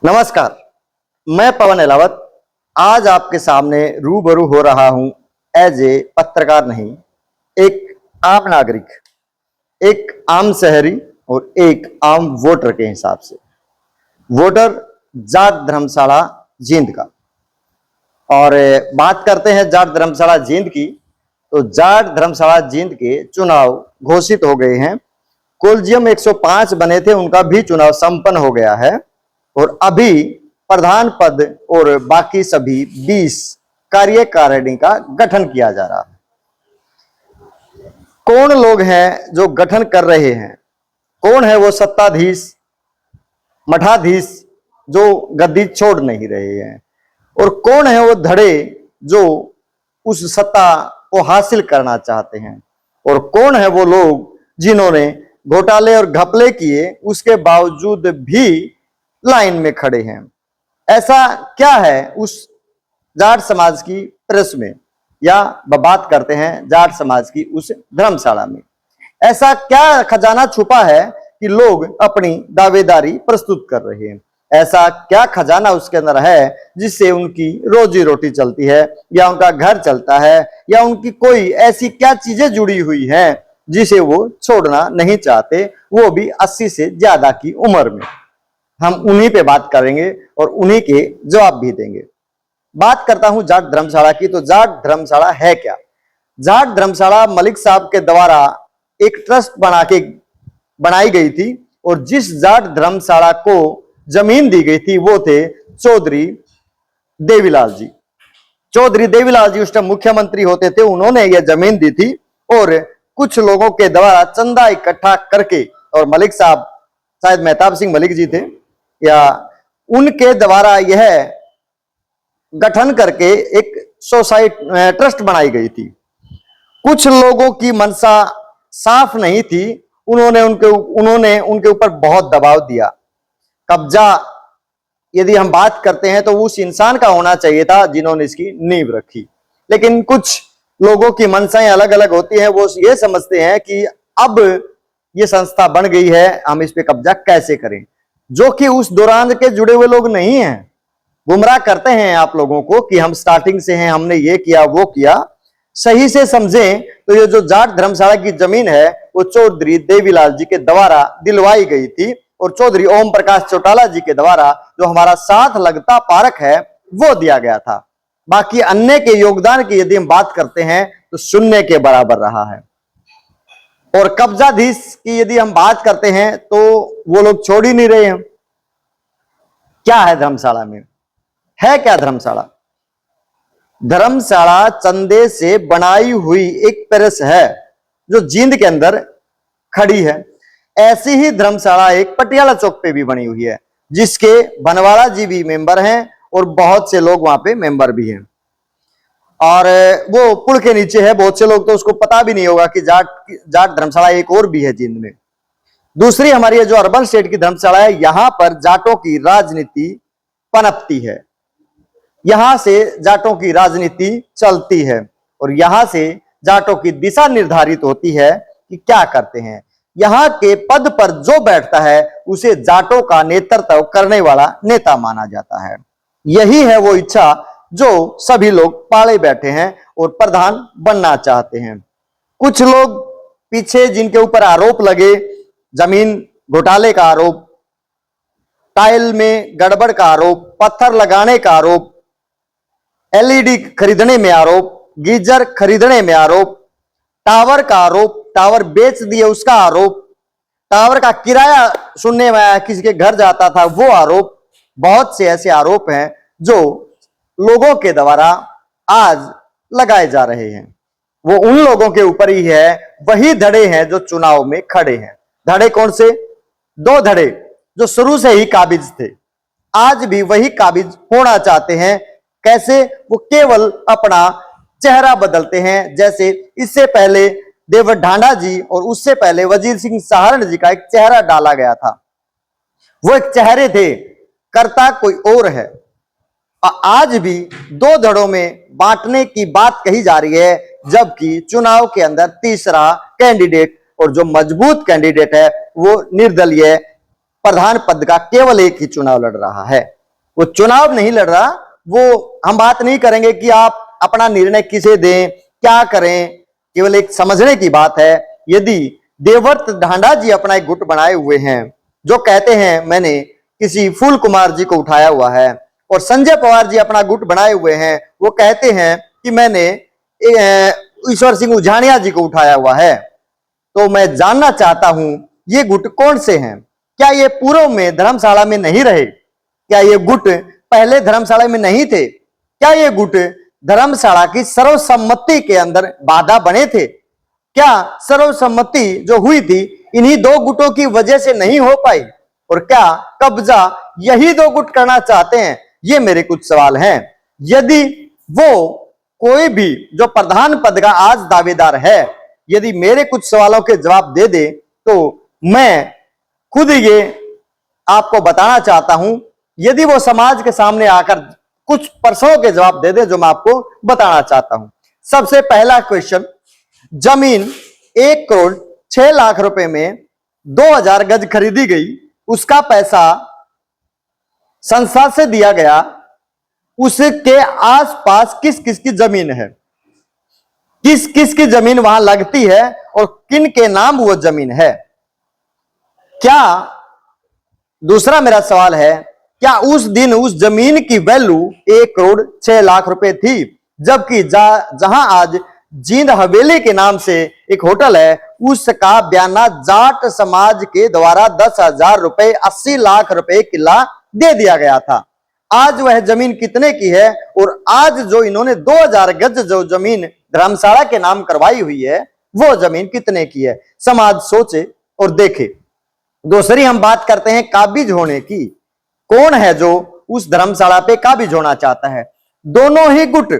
नमस्कार, मैं पवन अहलावत आज आपके सामने रूबरू हो रहा हूं एज ए पत्रकार नहीं, एक आम नागरिक, एक आम शहरी और एक आम वोटर के हिसाब से। वोटर जाट धर्मशाला जींद का। और बात करते हैं जाट धर्मशाला जींद की, तो जाट धर्मशाला जींद के चुनाव घोषित हो गए हैं। कोल्जियम 105 बने थे, उनका भी चुनाव संपन्न हो गया है और अभी प्रधान पद और बाकी सभी 20 कार्यकारिणी का गठन किया जा रहा है। कौन लोग हैं जो गठन कर रहे हैं? कौन है वो सत्ताधीश, मठाधीश जो गद्दी छोड़ नहीं रहे हैं? और कौन है वो धड़े जो उस सत्ता को हासिल करना चाहते हैं? और कौन है वो लोग जिन्होंने घोटाले और घपले किए, उसके बावजूद भी लाइन में खड़े हैं? ऐसा क्या है उस जाट समाज की प्रेस में, या बात करते हैं जाट समाज की उस धर्मशाला में? ऐसा क्या खजाना छुपा है कि लोग अपनी दावेदारी प्रस्तुत कर रहे हैं? ऐसा क्या खजाना उसके अंदर है जिससे उनकी रोजी रोटी चलती है, या उनका घर चलता है, या उनकी कोई ऐसी क्या चीजें जुड़ी हुई हैं जिसे वो छोड़ना नहीं चाहते, वो भी 80 से ज्यादा की उम्र में? हम उन्हीं पे बात करेंगे और उन्हीं के जवाब भी देंगे। बात करता हूं जाट धर्मशाला की, तो जाट धर्मशाला है क्या? जाट धर्मशाला मलिक साहब के द्वारा एक ट्रस्ट बनाई गई थी, और जिस जाट धर्मशाला को जमीन दी गई थी वो थे चौधरी देवीलाल जी। चौधरी देवीलाल जी उस टाइम मुख्यमंत्री होते थे, उन्होंने यह जमीन दी थी और कुछ लोगों के द्वारा चंदा इकट्ठा करके, और मलिक साहब शायद मेहताब सिंह मलिक जी थे, या उनके द्वारा यह गठन करके एक सोसाइटी ट्रस्ट बनाई गई थी। कुछ लोगों की मनसा साफ नहीं थी, उन्होंने उनके ऊपर बहुत दबाव दिया। कब्जा यदि हम बात करते हैं तो उस इंसान का होना चाहिए था जिन्होंने इसकी नींव रखी, लेकिन कुछ लोगों की मनसाएं अलग अलग होती हैं। वो ये समझते हैं कि अब ये संस्था बन गई है, हम इस पे कब्जा कैसे करें, जो कि उस दौरान के जुड़े हुए लोग नहीं हैं। गुमराह करते हैं आप लोगों को कि हम स्टार्टिंग से हैं, हमने ये किया वो किया। सही से समझें तो ये जो जाट धर्मशाला की जमीन है वो चौधरी देवीलाल जी के द्वारा दिलवाई गई थी, और चौधरी ओम प्रकाश चौटाला जी के द्वारा जो हमारा साथ लगता पार्क है वो दिया गया था। बाकी अन्य के योगदान की यदि हम बात करते हैं तो शून्य के बराबर रहा है। और कब्जाधीश की यदि हम बात करते हैं तो वो लोग छोड़ ही नहीं रहे हैं। क्या है धर्मशाला में? है क्या धर्मशाला? धर्मशाला चंदे से बनाई हुई एक प्रेस है जो जींद के अंदर खड़ी है। ऐसी ही धर्मशाला एक पटियाला चौक पे भी बनी हुई है, जिसके बनवाला जी भी मेंबर हैं और बहुत से लोग वहां पे मेंबर भी हैं। और वो पुल के नीचे है, बहुत से लोग तो उसको पता भी नहीं होगा कि जाट धर्मशाला एक और भी है जींद में। दूसरी हमारी जो अर्बन स्टेट की धर्मशाला है, यहां पर जाटों की राजनीति पनपती है, यहां से जाटों की राजनीति चलती है, और यहां से जाटों की दिशा निर्धारित होती है कि क्या करते हैं। यहां के पद पर जो बैठता है उसे जाटों का नेतृत्व करने वाला नेता माना जाता है। यही है वो इच्छा जो सभी लोग पाले बैठे हैं और प्रधान बनना चाहते हैं। कुछ लोग पीछे जिनके ऊपर आरोप लगे, जमीन घोटाले का आरोप, टाइल में गड़बड़ का आरोप, पत्थर लगाने का आरोप, एलईडी खरीदने में आरोप, गीजर खरीदने में आरोप, टावर का आरोप, टावर बेच दिए उसका आरोप, टावर का किराया सुनने में आया किसी के घर जाता था वो आरोप, बहुत से ऐसे आरोप हैं जो लोगों के द्वारा आज लगाए जा रहे हैं। वो उन लोगों के ऊपर ही है, वही धड़े हैं जो चुनाव में खड़े हैं। धड़े कौन से? दो धड़े जो शुरू से ही काबिज थे, आज भी वही काबिज होना चाहते हैं। कैसे? वो केवल अपना चेहरा बदलते हैं। जैसे इससे पहले देवर ढांडा जी और उससे पहले वजीर सिंह सहारण जी का एक चेहरा डाला गया था, वो एक चेहरे थे, करता कोई और है। आज भी दो धड़ों में बांटने की बात कही जा रही है, जबकि चुनाव के अंदर तीसरा कैंडिडेट, और जो मजबूत कैंडिडेट है वो निर्दलीय प्रधान पद का केवल एक ही चुनाव लड़ रहा है। वो चुनाव नहीं लड़ रहा, वो हम बात नहीं करेंगे कि आप अपना निर्णय किसे दें, क्या करें, केवल एक समझने की बात है। यदि देवव्रत ढांडा जी अपना एक गुट बनाए हुए हैं, जो कहते हैं मैंने किसी फूल कुमार जी को उठाया हुआ है, और संजय पवार जी अपना गुट बनाए हुए हैं, वो कहते हैं कि मैंने ईश्वर सिंह उजानिया जी को उठाया हुआ है, तो मैं जानना चाहता हूं ये गुट कौन से हैं? क्या ये पूर्व में धर्मशाला में नहीं रहे? क्या ये गुट पहले धर्मशाला में नहीं थे? क्या ये गुट धर्मशाला की सर्वसम्मति के अंदर बाधा बने थे? क्या सर्वसम्मति जो हुई थी इन्हीं दो गुटों की वजह से नहीं हो पाई? और क्या कब्जा यही दो गुट करना चाहते हैं? ये मेरे कुछ सवाल हैं। यदि वो कोई भी जो प्रधान पद का आज दावेदार है, यदि मेरे कुछ सवालों के जवाब दे दे, तो मैं खुद ये आपको बताना चाहता हूं। यदि वो समाज के सामने आकर कुछ प्रश्नों के जवाब दे दे जो मैं आपको बताना चाहता हूं। सबसे पहला क्वेश्चन, जमीन 1 करोड़ 6 लाख रुपए में 2000 गज खरीदी गई, उसका पैसा संसद से दिया गया, उसके आसपास किस किस की जमीन है? किस किस की जमीन वहां लगती है और किन के नाम वो जमीन है? क्या, दूसरा मेरा सवाल है, क्या उस दिन उस जमीन की वैल्यू 1 करोड़ 6 लाख रुपए थी, जबकि जहां आज जींद हवेली के नाम से एक होटल है, उसका बयाना जाट समाज के द्वारा 10,000 रुपए 80 लाख रुपए किला दे दिया गया था। आज वह जमीन कितने की है? और आज जो इन्होंने 2000 गज जो जमीन धर्मशाला के नाम करवाई हुई है, वो जमीन कितने की है? समाज सोचे और देखे। दूसरी हम बात करते हैं काबिज होने की। कौन है जो उस धर्मशाला पे काबिज होना चाहता है? दोनों ही गुट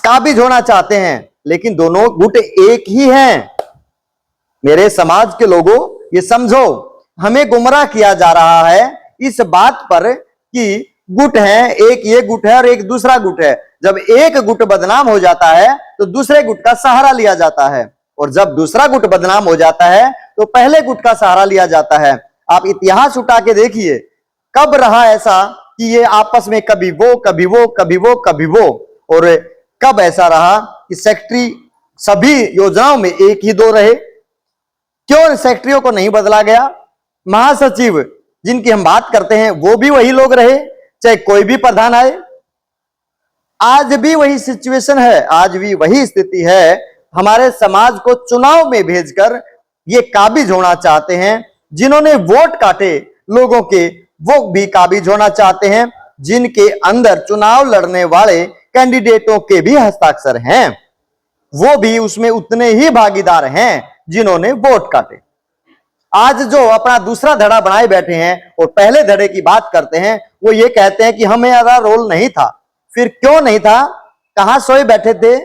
काबिज होना चाहते हैं, लेकिन दोनों गुट एक ही हैं। मेरे समाज के लोगों, ये समझो, हमें गुमराह किया जा रहा है इस बात पर कि गुट है, एक ये गुट है और एक दूसरा गुट है। जब एक गुट बदनाम हो जाता है तो दूसरे गुट का सहारा लिया जाता है, और जब दूसरा गुट बदनाम हो जाता है तो पहले गुट का सहारा लिया जाता है। आप इतिहास उठा के देखिए, कब रहा ऐसा कि ये आपस में कभी वो कभी वो कभी वो कभी वो, और कब ऐसा रहा कि सेक्रेटरी सभी योजनाओं में एक ही दो रहे? क्यों सेक्रेटरियों को नहीं बदला गया? महासचिव जिनकी हम बात करते हैं वो भी वही लोग रहे, चाहे कोई भी प्रधान आए। आज भी वही सिचुएशन है, आज भी वही स्थिति है। हमारे समाज को चुनाव में भेजकर ये काबिज होना चाहते हैं। जिन्होंने वोट काटे लोगों के, वो भी काबिज होना चाहते हैं। जिनके अंदर चुनाव लड़ने वाले कैंडिडेटों के भी हस्ताक्षर हैं, वो भी उसमें उतने ही भागीदार हैं जिन्होंने वोट काटे। आज जो अपना दूसरा धड़ा बनाए बैठे हैं और पहले धड़े की बात करते हैं, वो ये कहते हैं कि हमारा रोल नहीं था। फिर क्यों नहीं था? कहां सोए बैठे थे?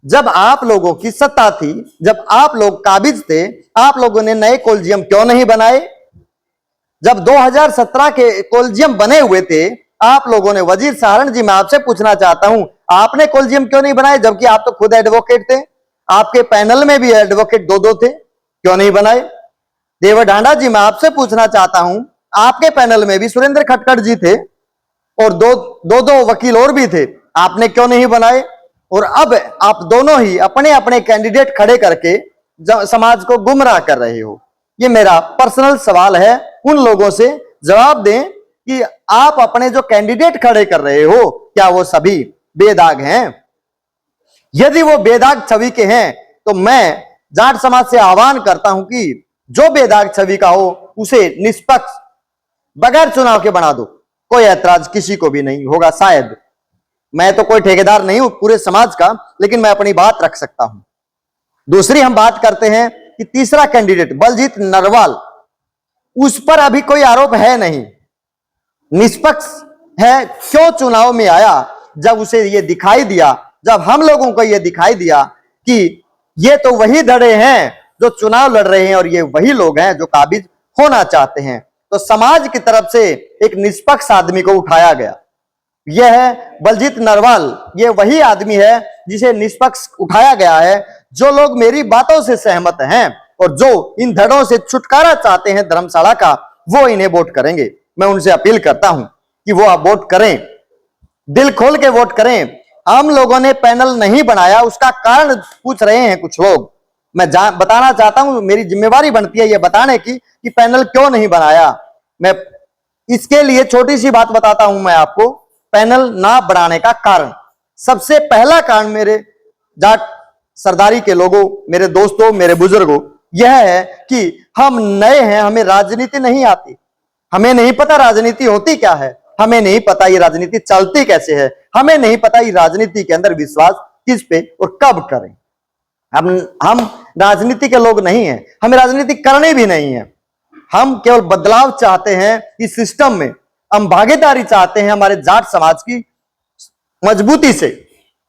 जब आप लोगों की सत्ता थी, जब आप लोग काबिज थे, आप लोगों ने नए कॉलेजियम क्यों नहीं बनाए? जब 2017 के कॉलेजियम बने हुए थे, आप लोगों ने, वजीर सहारण जी मैं आपसे पूछना चाहता हूं, आपने कॉलेजियम क्यों नहीं बनाए? जबकि आप तो खुद एडवोकेट थे, आपके पैनल में भी एडवोकेट दो थे, क्यों नहीं बनाए? देवर ढांडा जी मैं आपसे पूछना चाहता हूं, आपके पैनल में भी सुरेंद्र खटखड़ जी थे और दो वकील और भी थे, आपने क्यों नहीं बनाए? और अब आप दोनों ही अपने अपने कैंडिडेट खड़े करके समाज को गुमराह कर रहे हो। ये मेरा पर्सनल सवाल है, उन लोगों से जवाब दें कि आप अपने जो कैंडिडेट खड़े कर रहे हो, क्या वो सभी बेदाग हैं? यदि वो बेदाग छवि के हैं तो मैं जाट समाज से आह्वान करता हूं कि जो बेदाग छवि का हो उसे निष्पक्ष बगैर चुनाव के बना दो। कोई ऐतराज किसी को भी नहीं होगा शायद। मैं तो कोई ठेकेदार नहीं हूं पूरे समाज का, लेकिन मैं अपनी बात रख सकता हूं। दूसरी हम बात करते हैं कि तीसरा कैंडिडेट बलजीत नरवाल, उस पर अभी कोई आरोप है नहीं, निष्पक्ष है। क्यों चुनाव में आया? जब उसे यह दिखाई दिया, जब हम लोगों को यह दिखाई दिया कि ये तो वही धड़े हैं जो चुनाव लड़ रहे हैं और ये वही लोग हैं जो काबिज होना चाहते हैं, तो समाज की तरफ से एक निष्पक्ष आदमी को उठाया गया। यह है बलजीत नरवाल, ये वही आदमी है जिसे निष्पक्ष उठाया गया है। जो लोग मेरी बातों से सहमत हैं और जो इन धड़ों से छुटकारा चाहते हैं धर्मशाला का, वो इन्हें वोट करेंगे। मैं उनसे अपील करता हूं कि वो आप वोट करें, दिल खोल के वोट करें। हम लोगों ने पैनल नहीं बनाया, उसका कारण पूछ रहे हैं कुछ लोग। मैं बताना चाहता हूं, मेरी जिम्मेवारी बनती है ये बताने की कि पैनल क्यों नहीं बनाया। मैं इसके लिए छोटी सी बात बताता हूं मैं आपको, पैनल ना बनाने का कारण। सबसे पहला कारण मेरे जाट सरदारी के लोगों, मेरे दोस्तों, मेरे बुजुर्गों, यह है कि हम नए हैं, हमें राजनीति नहीं आती, हमें नहीं पता राजनीति होती क्या है, हमें नहीं पता ये राजनीति चलती कैसे है, हमें नहीं पता ये राजनीति के अंदर विश्वास किस पे और कब करें। हम राजनीति के लोग नहीं हैं, हमें राजनीति करनी भी नहीं है। हम केवल बदलाव चाहते हैं इस सिस्टम में, हम भागीदारी चाहते हैं हमारे जाट समाज की मजबूती से।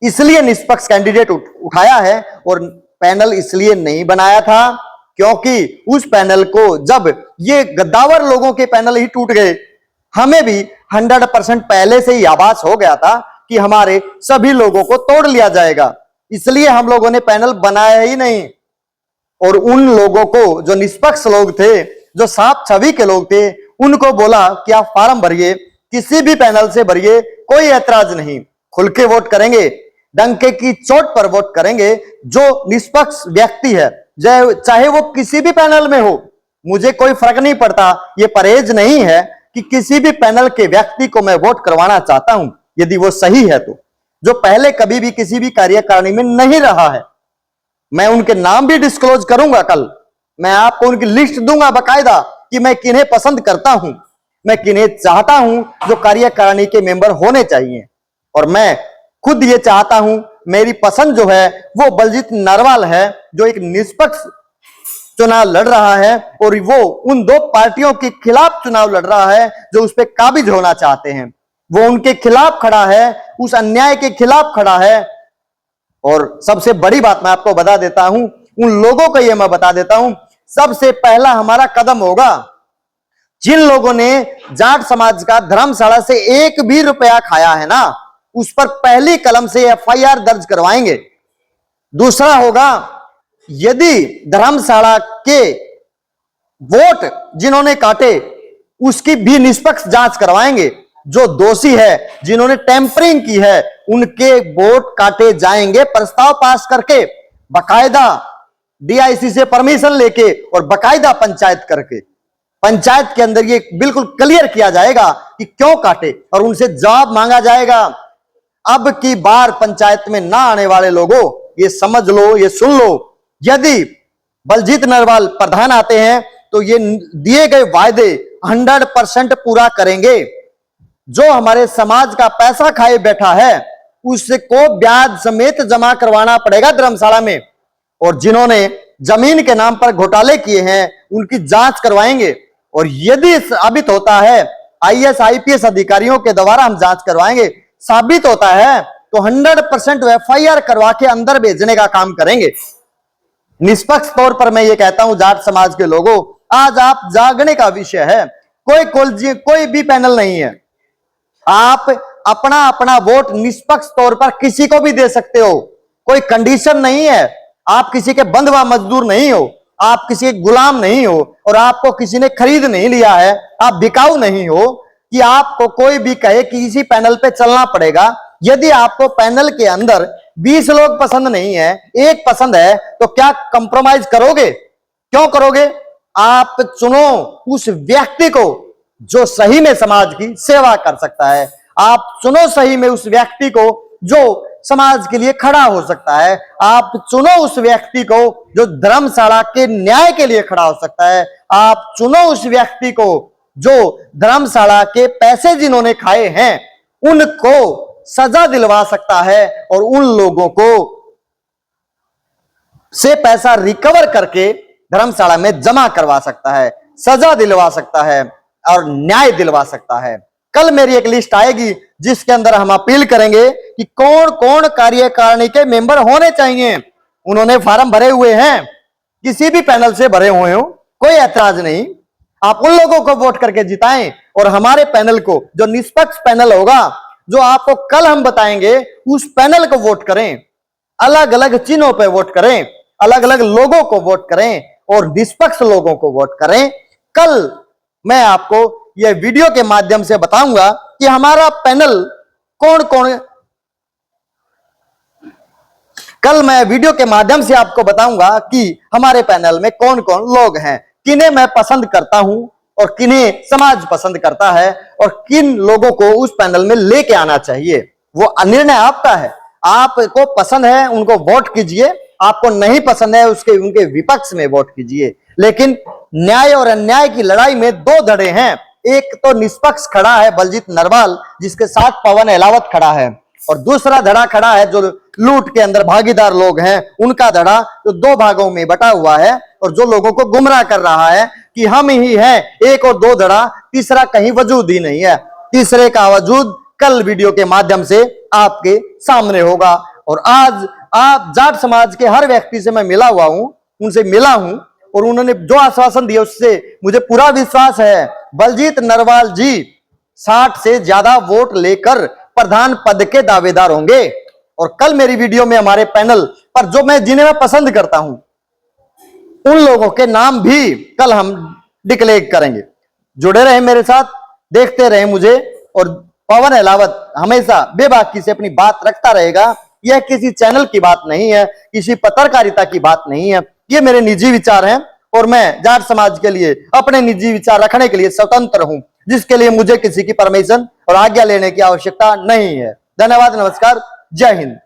इसलिए निष्पक्ष कैंडिडेट उठाया है और पैनल इसलिए नहीं बनाया था क्योंकि उस पैनल को जब ये गद्दावर लोगों के पैनल ही टूट गए, हमें भी 100% पहले से ही आभास हो गया था कि हमारे सभी लोगों को तोड़ लिया जाएगा। इसलिए हम लोगों ने पैनल बनाया ही नहीं। और उन लोगों को, जो निष्पक्ष लोग थे, जो साफ छवि के लोग थे, उनको बोला कि आप फार्म भरिए, किसी भी पैनल से भरिए, कोई ऐतराज नहीं, खुल के वोट करेंगे, डंके की चोट पर वोट करेंगे। जो निष्पक्ष व्यक्ति है, चाहे वो किसी भी पैनल में हो, मुझे कोई फर्क नहीं पड़ता। ये परहेज नहीं है कि किसी भी पैनल के व्यक्ति को मैं वोट करवाना चाहता हूं, यदि वो सही है तो, जो पहले कभी भी किसी भी कार्यकारिणी में नहीं रहा है। मैं उनके नाम भी डिस्क्लोज करूंगा, कल मैं आपको उनकी लिस्ट दूंगा बकायदा कि मैं किन्हें पसंद करता हूं, मैं किन्हें चाहता हूं जो कार्यकारिणी के मेंबर होने चाहिए। और मैं खुद ये चाहता हूं, मेरी पसंद जो है वो बलजीत नरवाल है, जो एक निष्पक्ष चुनाव लड़ रहा है और वो उन दो पार्टियों के खिलाफ चुनाव लड़ रहा है जो उस पर काबिज होना चाहते हैं। वो उनके खिलाफ खड़ा है, उस अन्याय के खिलाफ खड़ा है। और सबसे बड़ी बात मैं आपको बता देता हूं, उन लोगों को ये मैं बता देता हूं, सबसे पहला हमारा कदम होगा, जिन लोगों ने जाट समाज का धर्मशाला से 1 भी रुपया खाया है ना, उस पर पहली कलम से एफआईआर दर्ज करवाएंगे। दूसरा होगा, यदि धर्मशाला के वोट जिन्होंने काटे उसकी भी निष्पक्ष जांच करवाएंगे। जो दोषी है, जिन्होंने टेम्परिंग की है, उनके वोट काटे जाएंगे, प्रस्ताव पास करके, बकायदा डीआईसी से परमिशन लेके और बकायदा पंचायत करके, पंचायत के अंदर ये बिल्कुल क्लियर किया जाएगा कि क्यों काटे और उनसे जवाब मांगा जाएगा। अब की बार पंचायत में ना आने वाले लोगों, ये समझ लो, ये सुन लो, यदि बलजीत नरवाल प्रधान आते हैं तो ये दिए गए वायदे 100% पूरा करेंगे। जो हमारे समाज का पैसा खाए बैठा है उसको ब्याज समेत जमा करवाना पड़ेगा धर्मशाला में। और जिन्होंने जमीन के नाम पर घोटाले किए हैं उनकी जांच करवाएंगे। और यदि साबित होता है, आईएएस आईपीएस अधिकारियों के द्वारा हम जांच करवाएंगे, साबित होता है तो 100% एफआईआर करवा के अंदर भेजने का काम करेंगे। निष्पक्ष तौर पर मैं ये कहता हूं, जाट समाज के लोगों, आज आप जागने का विषय है। कोई भी पैनल नहीं है, आप अपना अपना वोट निष्पक्ष तौर पर किसी को भी दे सकते हो, कोई कंडीशन नहीं है। आप किसी के बंधुआ मजदूर नहीं हो, आप किसी के गुलाम नहीं हो और आपको किसी ने खरीद नहीं लिया है, आप बिकाऊ नहीं हो कि आपको कोई भी कहे कि इसी पैनल पे चलना पड़ेगा। यदि आपको पैनल के अंदर 20 लोग पसंद नहीं है, एक पसंद है, तो क्या कंप्रोमाइज करोगे? क्यों करोगे? आप चुनो उस व्यक्ति को जो सही में समाज की सेवा कर सकता है। आप चुनो सही में उस व्यक्ति को जो समाज के लिए खड़ा हो सकता है। आप चुनो उस व्यक्ति को जो धर्मशाला के न्याय के लिए खड़ा हो सकता है। आप चुनो उस व्यक्ति को जो धर्मशाला के पैसे जिन्होंने खाए हैं उनको सजा दिलवा सकता है और उन लोगों को से पैसा रिकवर करके धर्मशाला में जमा करवा सकता है, सजा दिलवा सकता है और न्याय दिलवा सकता है। कल मेरी एक लिस्ट आएगी जिसके अंदर हम अपील करेंगे कि कौन कौन कार्यकारिणी के मेंबर होने चाहिए। उन्होंने फार्म भरे हुए हैं, किसी भी पैनल से भरे हुए हो, कोई ऐतराज नहीं। आप उन लोगों को वोट करके जिताएं और हमारे पैनल को, जो निष्पक्ष पैनल होगा, जो आपको कल हम बताएंगे, उस पैनल को वोट करें। अलग अलग चिन्हों पर वोट करें, अलग अलग लोगों को वोट करें और निष्पक्ष लोगों को वोट करें। कल मैं आपको यह वीडियो के माध्यम से बताऊंगा कि हमारा पैनल कौन कौन, कल मैं वीडियो के माध्यम से आपको बताऊंगा कि हमारे पैनल में कौन कौन लोग हैं, किन्हें मैं पसंद करता हूं और किन्हें समाज पसंद करता है और किन लोगों को उस पैनल में लेके आना चाहिए। वो निर्णय आपका है, आपको पसंद है उनको वोट कीजिए, आपको नहीं पसंद है उसके उनके विपक्ष में वोट कीजिए। लेकिन न्याय और अन्याय की लड़ाई में दो धड़े हैं, एक तो निष्पक्ष खड़ा है बलजीत नरवाल जिसके साथ पवन अहलावत खड़ा है, और दूसरा धड़ा खड़ा है जो लूट के अंदर भागीदार लोग हैं उनका धड़ा, जो दो भागों में बटा हुआ है और जो लोगों को गुमराह कर रहा है कि हम ही हैं, एक और दो धड़ा, तीसरा कहीं वजूद ही नहीं है। तीसरे का वजूद कल वीडियो के माध्यम से आपके सामने होगा। और आज आप जाट समाज के हर व्यक्ति से मैं मिला हुआ हूं, उनसे मिला हूं और उन्होंने जो आश्वासन दिया उससे मुझे पूरा विश्वास है बलजीत नरवाल जी 60 से ज्यादा वोट लेकर प्रधान पद के दावेदार होंगे। और कल मेरी वीडियो में हमारे पैनल पर जो मैं जिन्हें मैं पसंद करता हूं उन लोगों के नाम भी कल हम डिक्लेयर करेंगे। जुड़े रहे मेरे साथ, देखते रहे मुझे। और पवन अहलावत हमेशा बेबाकी से अपनी बात रखता रहेगा। यह किसी चैनल की बात नहीं है, किसी पत्रकारिता की बात नहीं है, ये मेरे निजी विचार हैं और मैं जाट समाज के लिए अपने निजी विचार रखने के लिए स्वतंत्र हूं, जिसके लिए मुझे किसी की परमिशन और आज्ञा लेने की आवश्यकता नहीं है। धन्यवाद, नमस्कार, जय हिंद।